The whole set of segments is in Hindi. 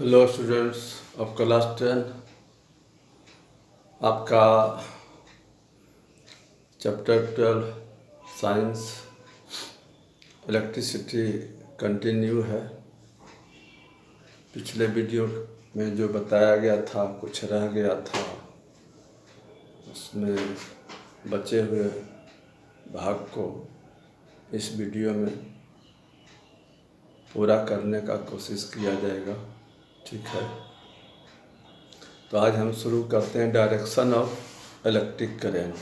Hello students of class 10। आपका चैप्टर 12 साइंस इलेक्ट्रिसिटी कंटिन्यू है। पिछले वीडियो में जो बताया गया था कुछ रह गया था, उसमें बचे हुए भाग को इस वीडियो में पूरा करने का कोशिश किया जाएगा। ठीक है, तो आज हम शुरू करते हैं direction of electric current.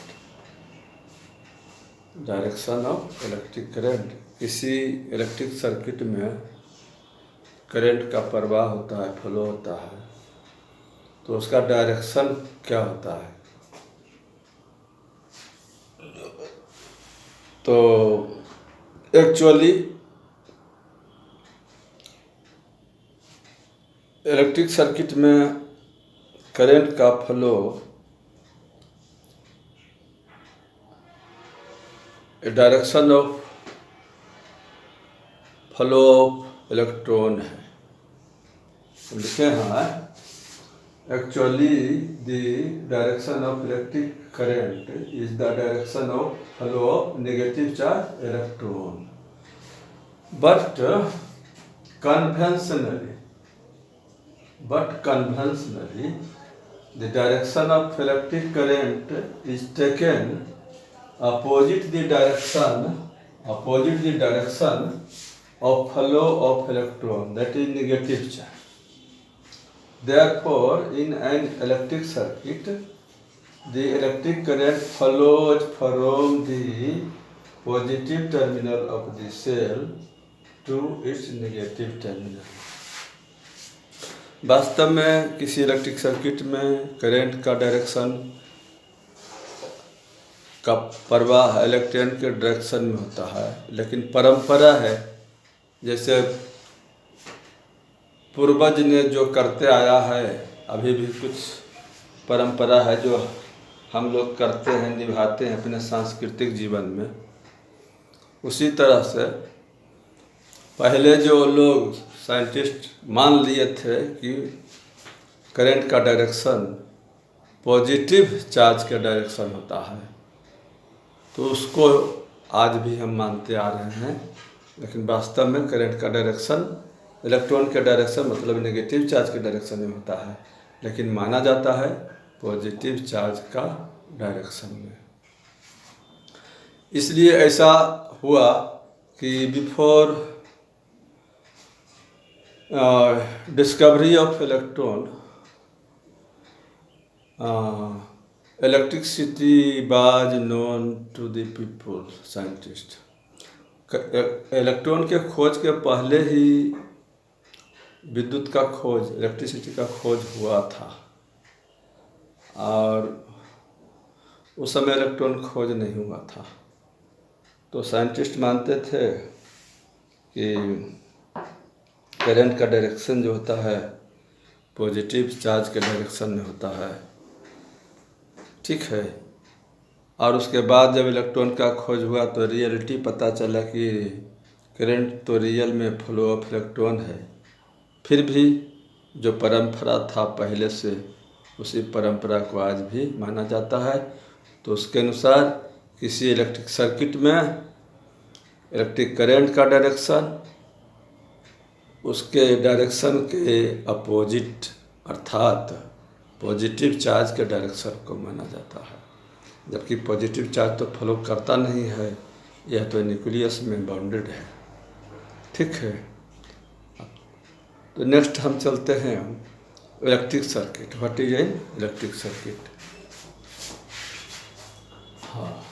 Direction of electric current, किसी इलेक्ट्रिक सर्किट में करंट का प्रवाह होता है, फ्लो होता है, तो उसका डायरेक्शन क्या होता है। तो एक्चुअली इलेक्ट्रिक सर्किट में करंट का flow direction of flow of electron है। लिखे हैं actually the direction of electric current is the direction of flow of negative charge electron, but conventionally the direction of electric current is taken opposite the direction of flow of electron, that is negative charge. Therefore, in an electric circuit, the electric current flows from the positive terminal of the cell to its negative terminal. वास्तव में किसी इलेक्ट्रिक सर्किट में करंट का डायरेक्शन का प्रवाह इलेक्ट्रॉन के डायरेक्शन में होता है, लेकिन परंपरा है, जैसे पूर्वज ने जो करते आया है, अभी भी कुछ परंपरा है जो हम लोग करते हैं, निभाते हैं अपने सांस्कृतिक जीवन में। उसी तरह से पहले जो लोग साइंटिस्ट मान लिए थे कि करंट का डायरेक्शन पॉजिटिव चार्ज के डायरेक्शन होता है, तो उसको आज भी हम मानते आ रहे हैं। लेकिन वास्तव में करंट का डायरेक्शन इलेक्ट्रॉन के डायरेक्शन मतलब नेगेटिव चार्ज के डायरेक्शन में होता है, लेकिन माना जाता है पॉजिटिव चार्ज का डायरेक्शन में। इसलिए ऐसा हुआ कि before discovery of electron, electricity was known to the people, scientists. Electron के खोज के पहले ही विद्युत का खोज, इलेक्ट्रिसिटी का खोज हुआ था, और उस समय इलेक्ट्रॉन खोज नहीं हुआ था। तो साइंटिस्ट मानते थे कि करंट का डायरेक्शन जो होता है पॉजिटिव चार्ज के डायरेक्शन में होता है। ठीक है, और उसके बाद जब इलेक्ट्रॉन का खोज हुआ तो रियलिटी पता चला कि करंट तो रियल में फ्लो ऑफ इलेक्ट्रॉन है। फिर भी जो परंपरा था पहले से, उसी परंपरा को आज भी माना जाता है। तो उसके अनुसार किसी इलेक्ट्रिक सर्किट में इलेक्ट्रिक करंट का डायरेक्शन उसके डायरेक्शन के अपोजिट अर्थात पॉजिटिव चार्ज के डायरेक्शन को माना जाता है, जबकि पॉजिटिव चार्ज तो फ्लो करता नहीं है, यह तो न्यूक्लियस में बाउंडेड है। ठीक है, तो नेक्स्ट हम चलते हैं electric circuit. What is an electric circuit? हाँ,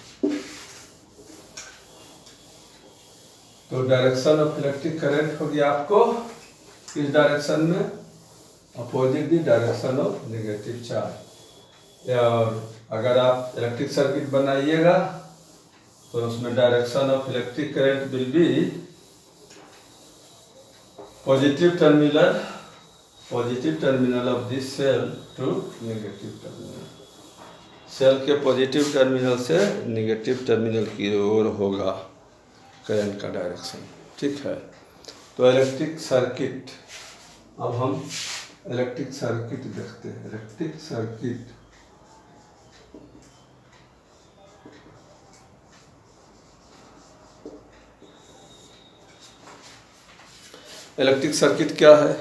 तो डायरेक्शन ऑफ इलेक्ट्रिक करंट हो गया आपको किस डायरेक्शन में? Opposite the direction of negative charge. और अगर आप इलेक्ट्रिक सर्किट बनाइएगा तो उसमें direction of electric current will be positive terminal of this cell to negative terminal. Cell के पॉजिटिव टर्मिनल से नेगेटिव टर्मिनल की ओर होगा करंट का डायरेक्शन। ठीक है, तो इलेक्ट्रिक सर्किट अब हम इलेक्ट्रिक सर्किट देखते हैं। इलेक्ट्रिक सर्किट इलेक्ट्रिक सर्किट क्या है?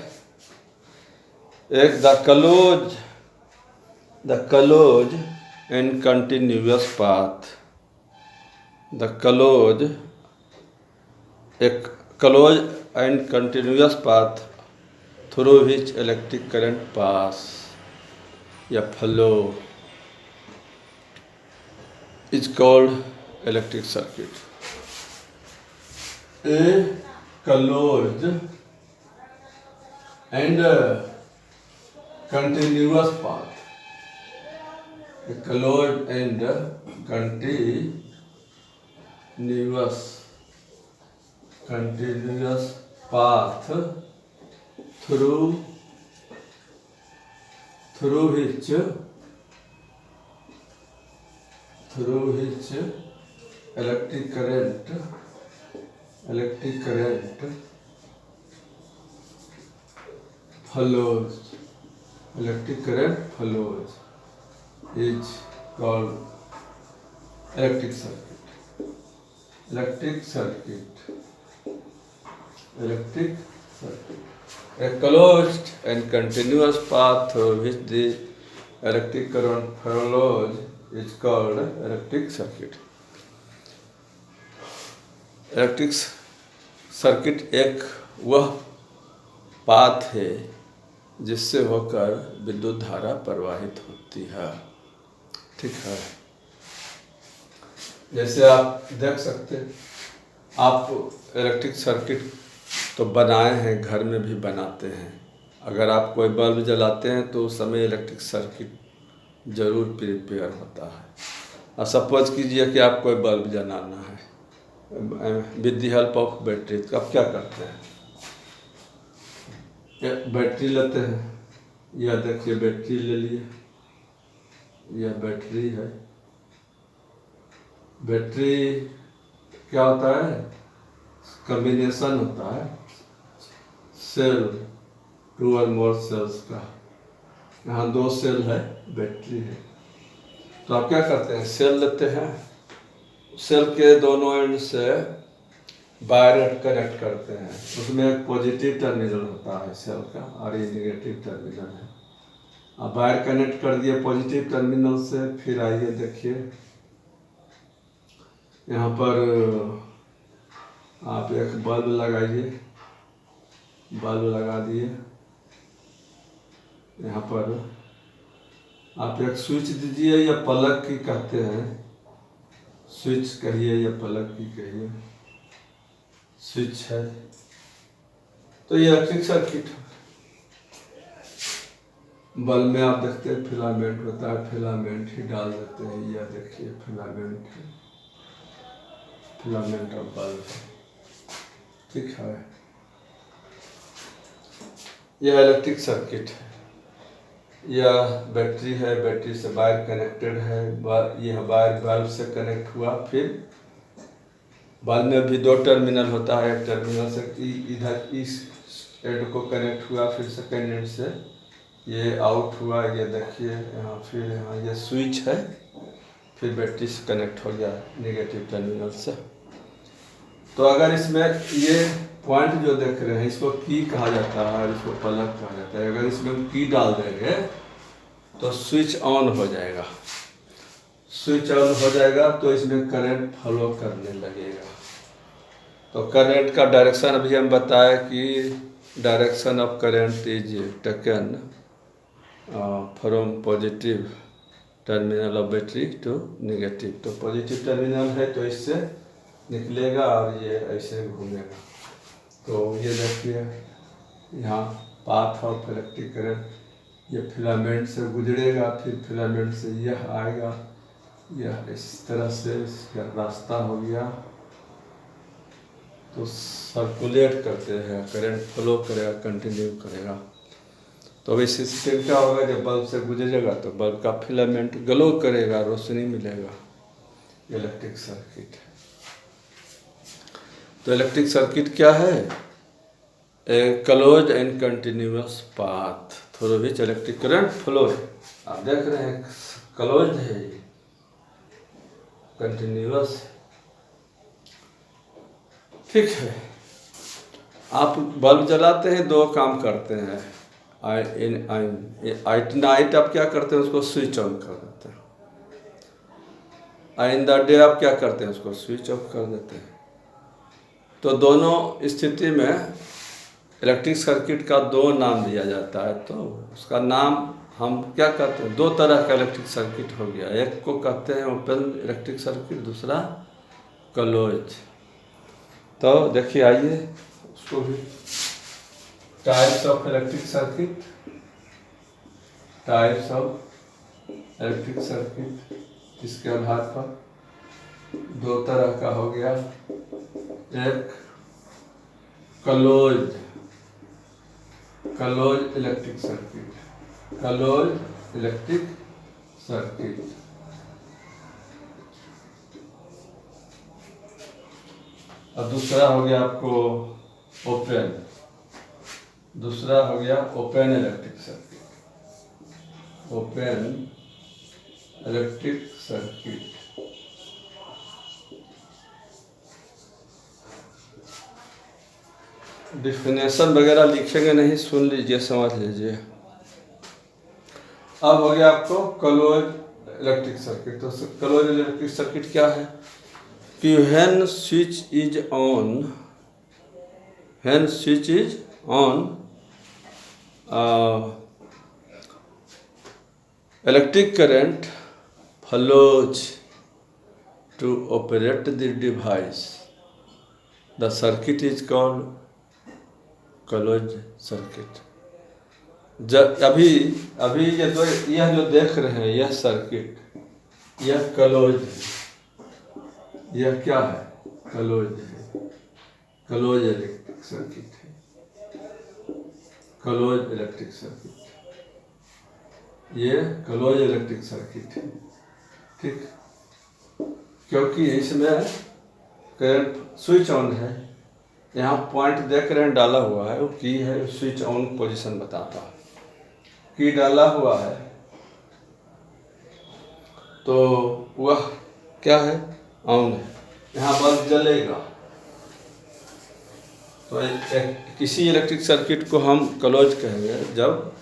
एक the close and continuous path, एक close and continuous path through which electric current pass या flow is called electric circuit. A close and continuous path, a closed and continuous path through which electric current flows. Electric current flows is called electric circuit. A closed and continuous path through which the electric current flows is called electric circuit. Electric circuit एक वह पाथ है जिससे होकर विद्युत धारा प्रवाहित होती है। ठीक है, जैसे आप देख सकते हैं, आप इलेक्ट्रिक सर्किट तो बनाए हैं, घर में भी बनाते हैं। अगर आप कोई बल्ब जलाते हैं तो उस समय इलेक्ट्रिक सर्किट जरूर प्रिपेयर होता है। और सपोज कीजिए कि आप कोई बल्ब जलाना है with the help of battery, तो आप क्या करते हैं? बैटरी लेते हैं, यह देखिए बैटरी ले लिए, यह बैटरी है। बैटरी क्या होता है? कॉम्बिनेशन होता है सेल, 2 और मोर सेल्स का। यहाँ 2 सेल है, बैटरी है। तो आप क्या करते हैं? सेल लेते हैं, सेल के दोनों एंड से वायर कनेक्ट करते हैं। उसमें एक पॉजिटिव टर्मिनल होता है सेल का और ये नेगेटिव टर्मिनल है। अब वायर कनेक्ट कर दिए पॉजिटिव टर्मिनल से। फिर आइए देखिए, यहाँ पर आप एक बल्ब लगाइए, बल्ब लगा दिए। यहाँ पर आप एक स्विच दीजिए, या प्लग की कहते हैं, स्विच कहिए या प्लग की कहिए, स्विच है। तो ये इलेक्ट्रिक सर्किट है। बल्ब में आप देखते हैं फिलामेंट होता है, फिलामेंट ही डाल देते हैं। यह देखिए फिलामेंट है, फिलामेंट ऑफ बल्ब है। ठीक है, यह इलेक्ट्रिक सर्किट है। यह बैटरी है, बैटरी से वायर कनेक्टेड है। यह वायर बल्ब से कनेक्ट हुआ। फिर बल्ब में भी 2 टर्मिनल होता है। एक टर्मिनल से इधर इस एंड को कनेक्ट हुआ, फिर सेकेंड एंड से ये आउट हुआ। ये देखिए यहाँ, फिर यहाँ ये स्विच है, फिर बैटरी से कनेक्ट हो गया नेगेटिव टर्मिनल से। तो अगर इसमें ये पॉइंट जो देख रहे हैं, इसको की कहा जाता है, इसको प्लग कहा जाता है। अगर इसमें की डाल देंगे तो स्विच ऑन हो जाएगा। स्विच ऑन हो जाएगा तो इसमें करंट फ्लो करने लगेगा। तो करंट का डायरेक्शन अभी हम बताए कि direction of current is taken from positive terminal of battery to negative. तो पॉजिटिव टर्मिनल है तो इससे निकलेगा और ये ऐसे घूमेगा। तो ये देखिए यहाँ पाथ ऑफ इलेक्ट्रिक करंट, ये फिलामेंट से गुजरेगा, फिर फिलामेंट से यह आएगा, यह इस तरह से इसका रास्ता हो गया। तो सर्कुलेट करते हैं, करंट फ्लो करेगा, कंटिन्यू करेगा। तो अब इस सिस्टम क्या होगा, जब बल्ब से गुजरेगा तो बल्ब का फिलामेंट ग्लो करेगा, रोशनी मिलेगा। इलेक्ट्रिक सर्किट है। तो इलेक्ट्रिक सर्किट क्या है? A close and continuous path through which electric current flow है। आप देख रहे हैं क्लोज है, ये कंटिन्यूअस। ठीक है, आप बल्ब जलाते हैं, दो काम करते हैं। नाइट आप क्या करते हैं, उसको स्विच ऑन कर देते हैं। इन द डे आप क्या करते हैं, उसको स्विच ऑफ कर देते हैं। तो दोनों स्थिति में इलेक्ट्रिक सर्किट का दो नाम दिया जाता है। तो उसका नाम हम क्या कहते हैं, दो तरह का इलेक्ट्रिक सर्किट हो गया। एक को कहते हैं ओपन इलेक्ट्रिक सर्किट, दूसरा क्लोज। तो देखिए, आइए उसको भी। Types of electric circuit, types of electric circuit, इसके आधार पर दो तरह का हो गया। एक close electric circuit, close electric circuit. और दूसरा हो गया आपको ओपन, दूसरा हो गया open electric circuit, open electric circuit. Definition वगैरह लिखेंगे नहीं, सुन लीजिए, समझ लीजिए। अब हो गया आपको क्लोज इलेक्ट्रिक सर्किट। तो क्लोज इलेक्ट्रिक सर्किट क्या है कि when switch is on, when switch is on, electric current flows to operate the device. The circuit is called closed circuit. जब अभी यह जो देख रहे हैं, यह सर्किट, यह क्लोज है। यह क्या है, क्लोज है, क्लोज इलेक्ट्रिक सर्किट है, क्लोज इलेक्ट्रिक सर्किट। ये क्लोज इलेक्ट्रिक सर्किट है। ठीक, क्योंकि इसमें करंट स्विच ऑन है। यहाँ पॉइंट देख रहे हैं डाला हुआ है, वो की है, स्विच ऑन पोजीशन बताता है, की डाला हुआ है। तो वह क्या है, ऑन है। यहाँ बल्ब जलेगा। तो किसी इलेक्ट्रिक सर्किट को हम क्लोज कहेंगे जब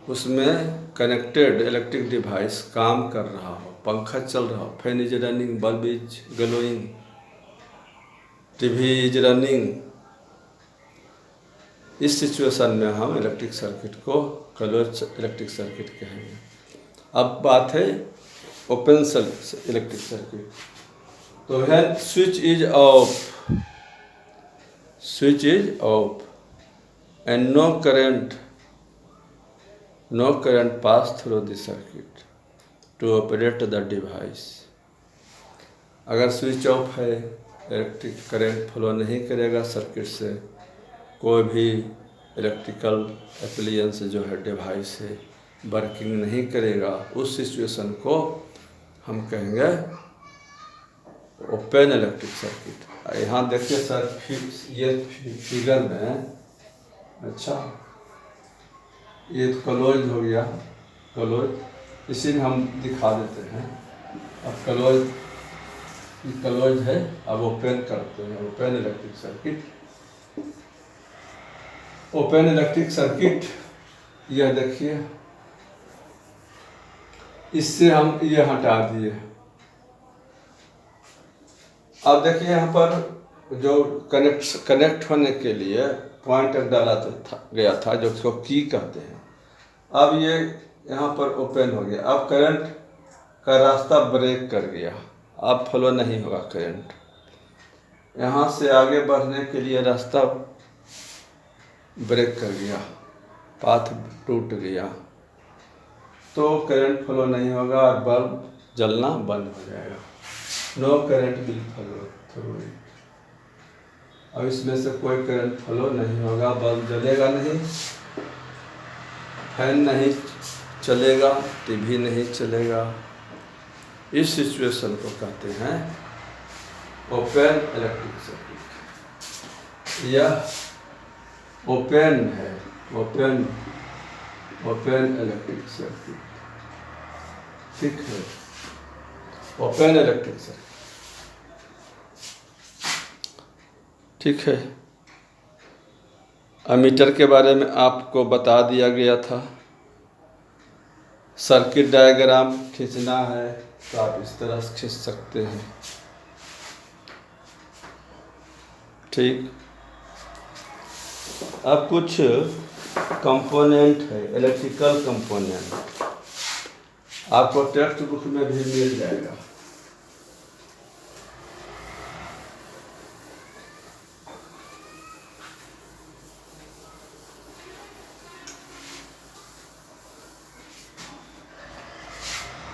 उसमें कनेक्टेड इलेक्ट्रिक डिवाइस काम कर रहा हो, पंखा चल रहा हो, fan is running, bulb is glowing, TV is running. इस सिचुएशन में हम इलेक्ट्रिक सर्किट को क्लोज इलेक्ट्रिक सर्किट कहेंगे। अब बात है ओपन इलेक्ट्रिक सर्किट। तो when switch is off, switch is off and no current pass through the circuit to operate the device. अगर स्विच ऑफ है, इलेक्ट्रिक करंट फ्लो नहीं करेगा सर्किट से, कोई भी इलेक्ट्रिकल एप्लायंस जो है, डिवाइस है, वर्किंग नहीं करेगा, उस सिचुएशन को हम कहेंगे ओपन इलेक्ट्रिक सर्किट। यहाँ देखिए सर, ये फिगर में, अच्छा ये तो क्लोज हो गया, क्लोज, इसी में हम दिखा देते हैं। अब क्लोज है, अब ओपन करते हैं, open electric circuit. Open electric circuit, यह देखिए, इससे हम ये हटा दिए। अब देखिए यहाँ पर जो कनेक्ट होने के लिए पॉइंट डाला गया था, जो उसको की कहते हैं। अब ये यहाँ पर ओपन हो गया। अब करंट का रास्ता ब्रेक कर गया, अब फ्लो नहीं होगा करंट। यहाँ से आगे बढ़ने के लिए रास्ता ब्रेक कर गया, पाथ टूट गया, तो करंट फ्लो नहीं होगा और बल्ब जलना बंद हो जाएगा। No current will flow through it. अब इसमें से कोई करंट फ्लो नहीं होगा, बल्ब जलेगा नहीं, फैन नहीं चलेगा, टीवी नहीं चलेगा। इस सिचुएशन को कहते हैं ओपन इलेक्ट्रिक सर्किट। यह ओपन है, ओपन ओपन इलेक्ट्रिक सर्किट, ठीक है, ओपन इलेक्ट्रिक सर्किट, ठीक है। एमीटर के बारे में आपको बता दिया गया था। सर्किट डायग्राम खींचना है तो आप इस तरह से खींच सकते हैं, ठीक। अब कुछ कंपोनेंट है, इलेक्ट्रिकल कंपोनेंट, आपको टेक्स्ट बुक में भी मिल जाएगा।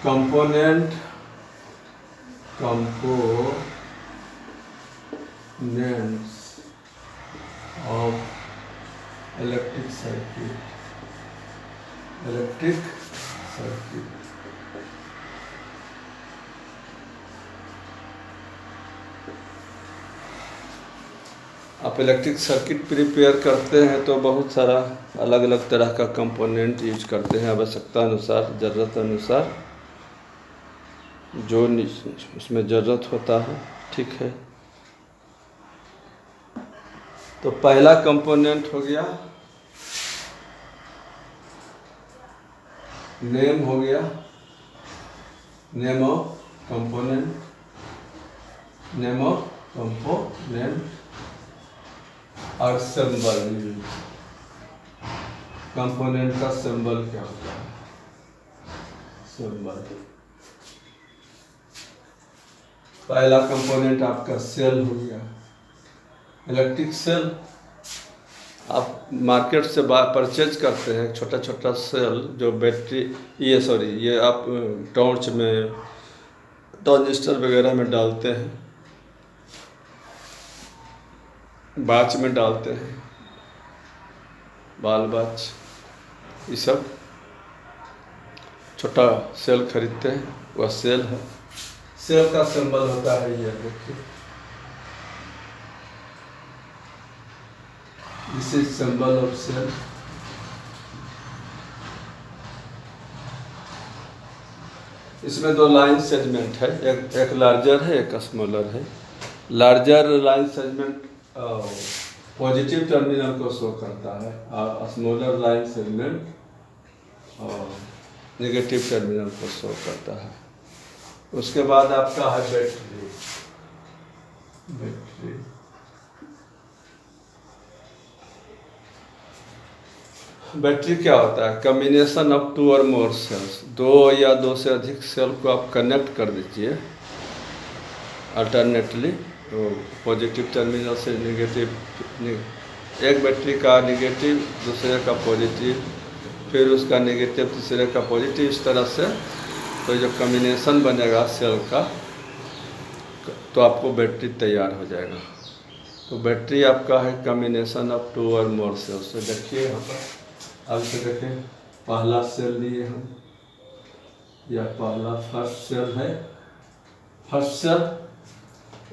कंपोनेंट्स ऑफ इलेक्ट्रिक सर्किट, आप इलेक्ट्रिक सर्किट प्रिपेयर करते हैं तो बहुत सारा अलग अलग तरह का कंपोनेंट यूज करते हैं, आवश्यकता अनुसार, ज़रूरत अनुसार जो उसमें ज़रूरत होता है, ठीक है। तो पहला कंपोनेंट हो गया नेम, हो गया name of component, name of component और सिंबल। कंपोनेंट का सिंबल क्या होता है? सिंबल। पहला कंपोनेंट आपका सेल हो गया, इलेक्ट्रिक सेल। आप मार्केट से परचेज करते हैं छोटा छोटा सेल, जो बैटरी ये आप टॉर्च में, ट्रांजिस्टर वगैरह में डालते हैं, बाच में डालते हैं, बाल बाच, ये सब छोटा सेल खरीदते हैं, वह सेल है। सेल का सिंबल होता है ये, देखिए, this is symbol of cell. इसमें दो लाइन सेगमेंट है, एक लार्जर है, एक स्मॉलर है। Larger line segment positive terminal को शो करता है और smaller line segment negative terminal को शो करता है। उसके बाद आपका है बैटरी। बैटरी क्या होता है? कम्बिनेशन ऑफ 2 और मोर सेल्स, 2 या 2 से अधिक सेल को आप कनेक्ट कर दीजिए अल्टरनेटली, तो पॉजिटिव टर्मिनल से नेगेटिव, एक बैटरी का नेगेटिव, दूसरे का पॉजिटिव, फिर उसका नेगेटिव, तीसरे का पॉजिटिव, इस तरह से। तो जो कम्बिनेशन बनेगा सेल का, तो आपको बैटरी तैयार हो जाएगा। तो बैटरी आपका है कम्बिनेशन ऑफ 2 और मोर सेल्स। तो देखिए यहाँ पर, अब से देखें, पहला सेल लिए हम, यह पहला फर्स्ट सेल है। फर्स्ट सेल,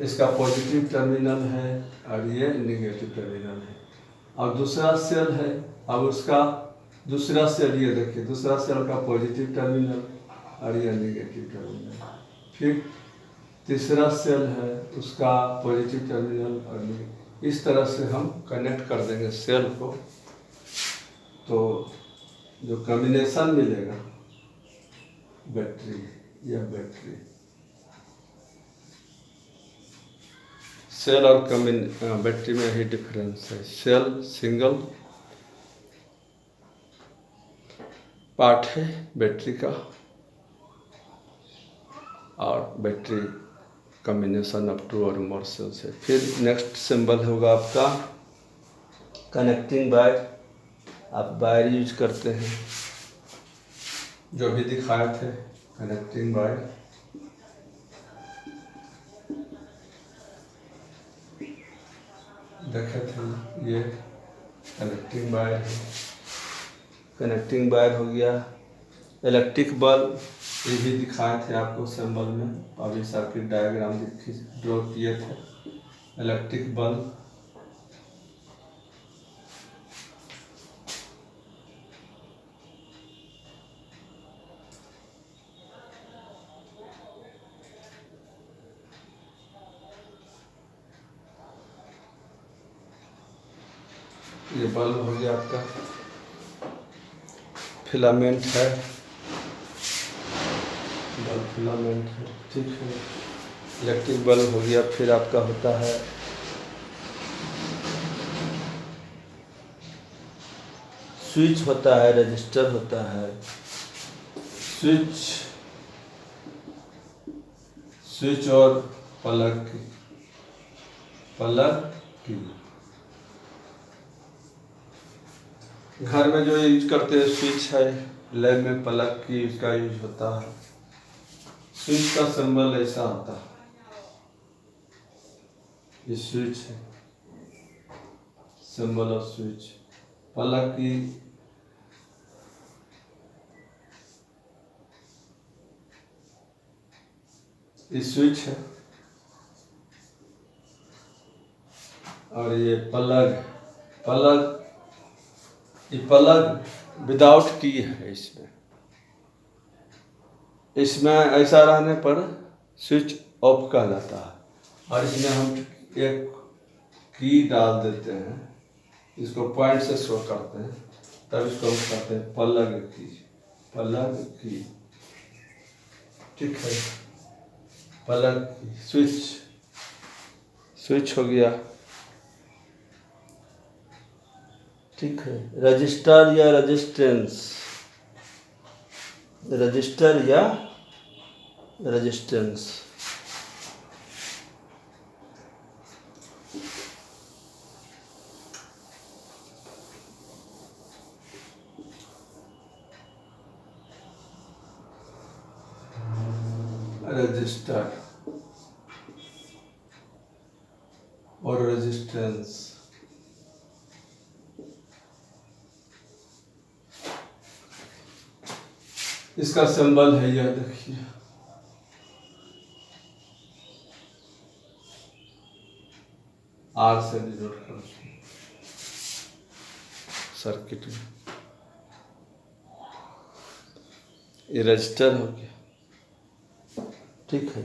इसका पॉजिटिव टर्मिनल है और ये नेगेटिव टर्मिनल है। और दूसरा सेल है, अब उसका दूसरा सेल, ये देखिए, दूसरा सेल का पॉजिटिव टर्मिनल और ये नेगेटिव टर्मिनल। फिर तीसरा सेल है, उसका पॉजिटिव टर्मिनल और नेगेटिव। इस तरह से हम कनेक्ट कर देंगे सेल को, तो जो कॉम्बिनेशन मिलेगा बैटरी, यह बैटरी। सेल और बैटरी में ही डिफरेंस है। सेल सिंगल पार्ट है बैटरी का, और बैटरी कॉम्बिनेशन ऑफ 2 और मोर सेल्स है। फिर नेक्स्ट सिंबल होगा आपका कनेक्टिंग वायर। आप वायर यूज करते हैं, जो भी दिखाए थे, कनेक्टिंग वायर। देखे थे, ये कनेक्टिंग वायर है। कनेक्टिंग वायर हो गया। इलेक्ट्रिक बल्ब, ये भी दिखाए थे आपको सिंबल में, अभी सर्किट डायग्राम ड्रॉ किए थे। इलेक्ट्रिक बल्ब, ये बल्ब हो गया आपका, फिलामेंट है, बल्ब फिलामेंट है, ठीक है। इलेक्ट्रिक बल्ब हो गया। फिर आपका होता है स्विच होता है, रजिस्टर होता है। स्विच और प्लग की घर में जो यूज करते हैं स्विच है, लैब में प्लग की उसका यूज होता है। स्विच का सिंबल ऐसा होता है, ये स्विच है, सिंबल ऑफ स्विच। प्लग की ये स्विच है और ये प्लग ये प्लग विदाउट की है। इसमें ऐसा रहने पर स्विच ऑफ कहलाता है। और इसमें हम एक की डाल देते हैं, इसको पॉइंट से शो करते हैं, तब इसको हम कहते हैं प्लग की, ठीक है। प्लग की स्विच हो गया, ठीक है। रजिस्टर या रेजिस्टेंस, रजिस्टर और रेजिस्टेंस। इसका सिंबल है, यह देखिए, आर से डिनोट करते हैं सर्किट में। ये रजिस्टर हो गया, ठीक है।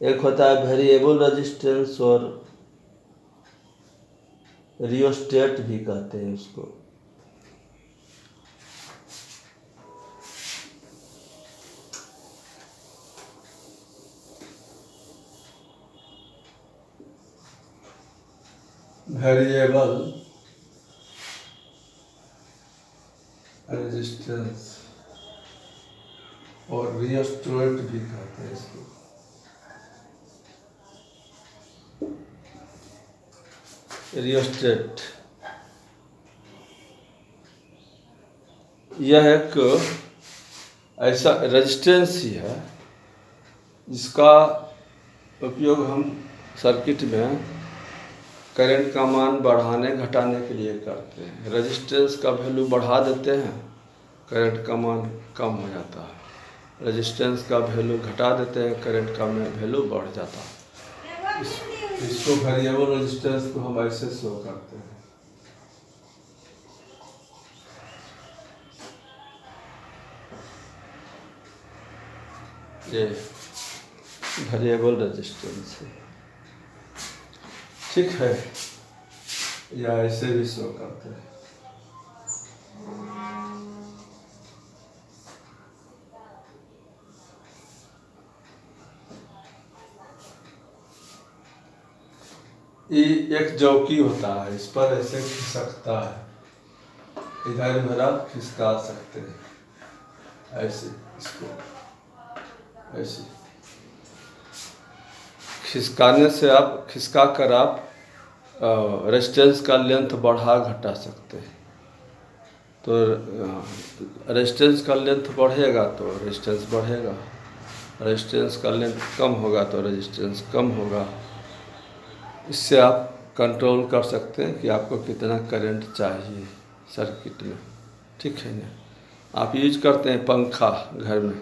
एक होता है वेरिएबल रेजिस्टेंस और रियोस्टेट भी कहते हैं उसको। वेरिएबल रेजिस्टेंस और रियोस्टेट भी कहते हैं इसको। रियोस्टेट यह एक ऐसा रेजिस्टेंस ही है जिसका उपयोग हम सर्किट में करंट का मान बढ़ाने घटाने के लिए करते हैं। रेजिस्टेंस का वैल्यू बढ़ा देते हैं, करंट का मान कम हो जाता है। रेजिस्टेंस का वैल्यू घटा देते हैं, करंट का वैल्यू बढ़ जाता है। इसको वेरिएबल रेजिस्टेंस को हम ऐसे शो करते हैं। ये वेरिएबल रेजिस्टेंस है, ठीक है, या ऐसे भी शो करते हैं। ये एक चौकी होता है, इस पर ऐसे खिसकता है, इधर उधर आप खिसका सकते हैं, ऐसे इसको ऐसे खिसकाने से आप खिसका कर आप रेजिस्टेंस का लेंथ बढ़ा घटा सकते हैं। तो रेजिस्टेंस का लेंथ बढ़ेगा तो रेजिस्टेंस बढ़ेगा, रेजिस्टेंस का लेंथ कम होगा तो रेजिस्टेंस कम होगा। इससे आप कंट्रोल कर सकते हैं कि आपको कितना करंट चाहिए सर्किट में, ठीक है ना। आप यूज करते हैं पंखा, घर में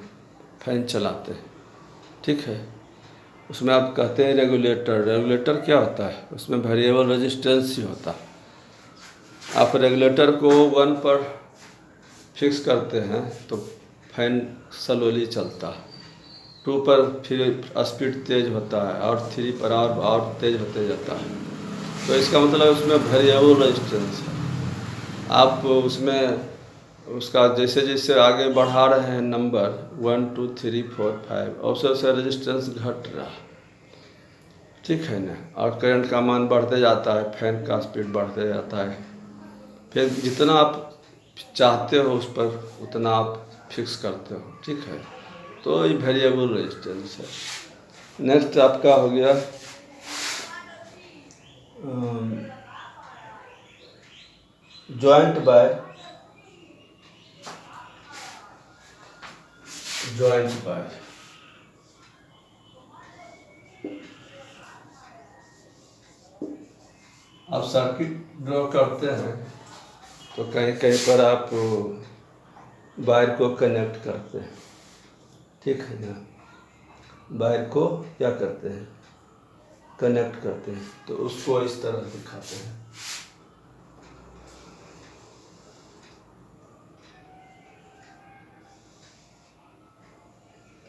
फैन चलाते हैं, ठीक है, उसमें आप कहते हैं रेगुलेटर क्या होता है, उसमें वेरिएबल रेजिस्टेंस ही होता है। आप रेगुलेटर को 1 पर फिक्स करते हैं तो फैन स्लोली चलता है, 2 पर फिर स्पीड तेज होता है और 3 पर और तेज होते जाता है। तो इसका मतलब उसमें वेरिएबल रेजिस्टेंस है। आप उसमें उसका जैसे जैसे आगे बढ़ा रहे हैं नंबर 1 2 3 4 5 और उससे रेजिस्टेंस घट रहा, ठीक है ना। और करंट का मान बढ़ते जाता है, फैन का स्पीड बढ़ते जाता है। फिर जितना आप चाहते हो उस पर उतना आप फिक्स करते हो, ठीक है। तो ये वेरिएबल रेजिस्टेंस है। नेक्स्ट आपका हो गया जॉइंट बाय आप सर्किट ड्रॉ करते हैं तो कहीं कहीं पर आप वायर को कनेक्ट करते हैं, ठीक है ना। वायर को क्या करते हैं, कनेक्ट करते हैं। तो उसको इस तरह दिखाते हैं।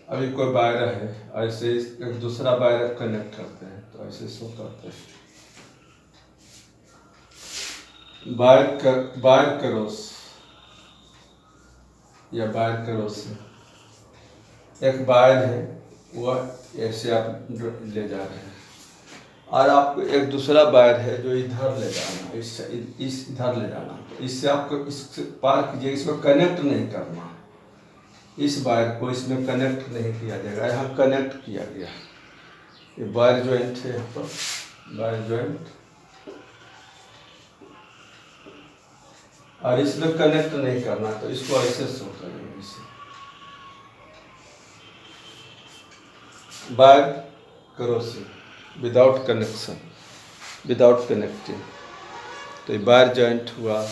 अभी कोई वायर है, ऐसे एक दूसरा वायर कनेक्ट करते हैं तो ऐसे शो करते हैं। वायर क्रॉस या वायर क्रॉस एक वायर है, वह ऐसे आप ले जा रहे हैं और आपको एक दूसरा वायर है जो इधर ले जाना, इस इधर ले जाना। तो इससे आपको इस पार कीजिए, इसमें कनेक्ट नहीं करना, इस वायर को इसमें कनेक्ट नहीं किया जाएगा। यहाँ कनेक्ट किया गया, ये वायर जॉइंट है। यहाँ पर वायर जॉइंट और इसमें कनेक्ट नहीं करना, तो इसको ऐसे शो करेंगे, इसे wire crossing without connection, without connecting. तो ये वायर जॉइंट हुआ,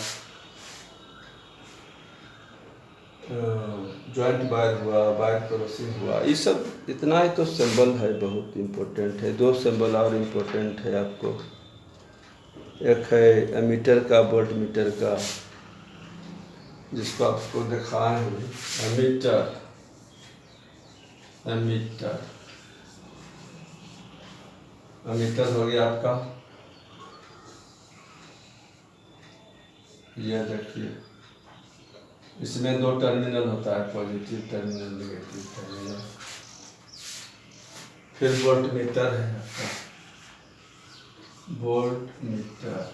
जॉइंट वायर हुआ, वायर क्रॉसिंग हुआ। ये सब इतना ही तो सिंबल है, बहुत इम्पोर्टेंट है। दो सिंबल और इम्पोर्टेंट है आपको, एक है एमीटर का, वोल्ट मीटर का, जिसको आपको दिखाए हैं। एमीटर हो गया आपका, ये देखिए इसमें दो टर्मिनल होता है, पॉजिटिव टर्मिनल, नेगेटिव टर्मिनल। फिर वोल्ट मीटर है आपका, वोल्ट मीटर,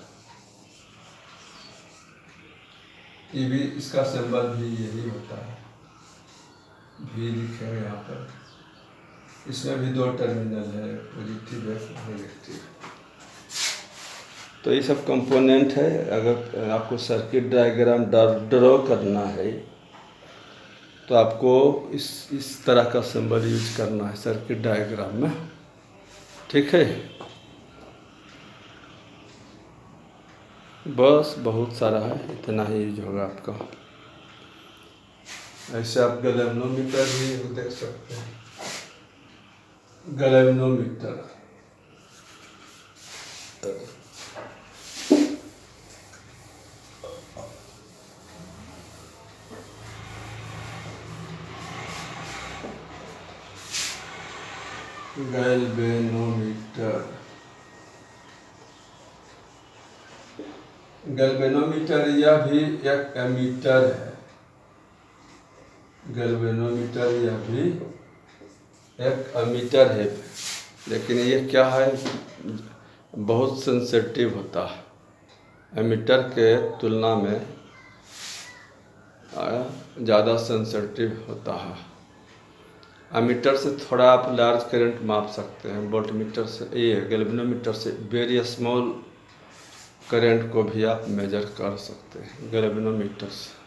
ये भी इसका सिंबल भी यही होता है, भी लिखेंगे यहाँ पर। इसमें भी दो टर्मिनल है, पॉजिटिव है, नेगेटिव। तो ये सब कंपोनेंट है। अगर आपको सर्किट डायग्राम ड्रॉ करना है तो आपको इस तरह का सिंबल यूज करना है सर्किट डायग्राम में, ठीक है। बस बहुत सारा है, इतना ही यूज होगा आपका। ऐसे आप गैल्वेनोमीटर भी देख सकते हैं, गैल्वेनोमीटर। गैल्वेनोमीटर यह भी एक एमीटर है। गैल्वेनोमीटर यह भी एक एमीटर है, लेकिन ये क्या है, बहुत सेंसिटिव होता है, एमीटर के तुलना में ज़्यादा सेंसिटिव होता है। एमीटर से थोड़ा आप लार्ज करंट माप सकते हैं, वोल्ट मीटर से, ये गैल्वेनोमीटर से वेरी स्मॉल करंट को भी आप मेजर कर सकते हैं गैल्वेनोमीटर से।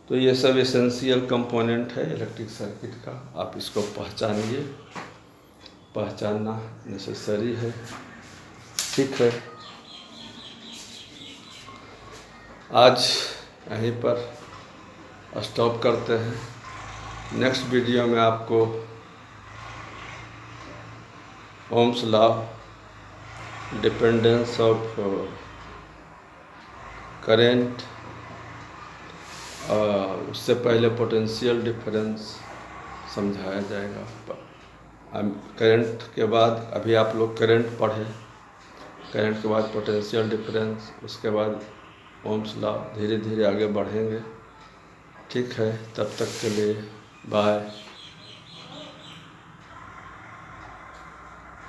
तो ये सब एसेंशियल कंपोनेंट है इलेक्ट्रिक सर्किट का, आप इसको पहचानिए, पहचानना नेसेसरी है, ठीक है। आज यहीं पर स्टॉप करते हैं। नेक्स्ट वीडियो में आपको Ohm's law, dependence of current, उससे पहले पोटेंशियल डिफरेंस समझाया जाएगा। करंट के बाद अभी आप लोग करंट पढ़े, करंट के बाद पोटेंशियल डिफरेंस, उसके बाद ओम्स लॉ, धीरे धीरे आगे बढ़ेंगे। ठीक है, तब तक के लिए बाय।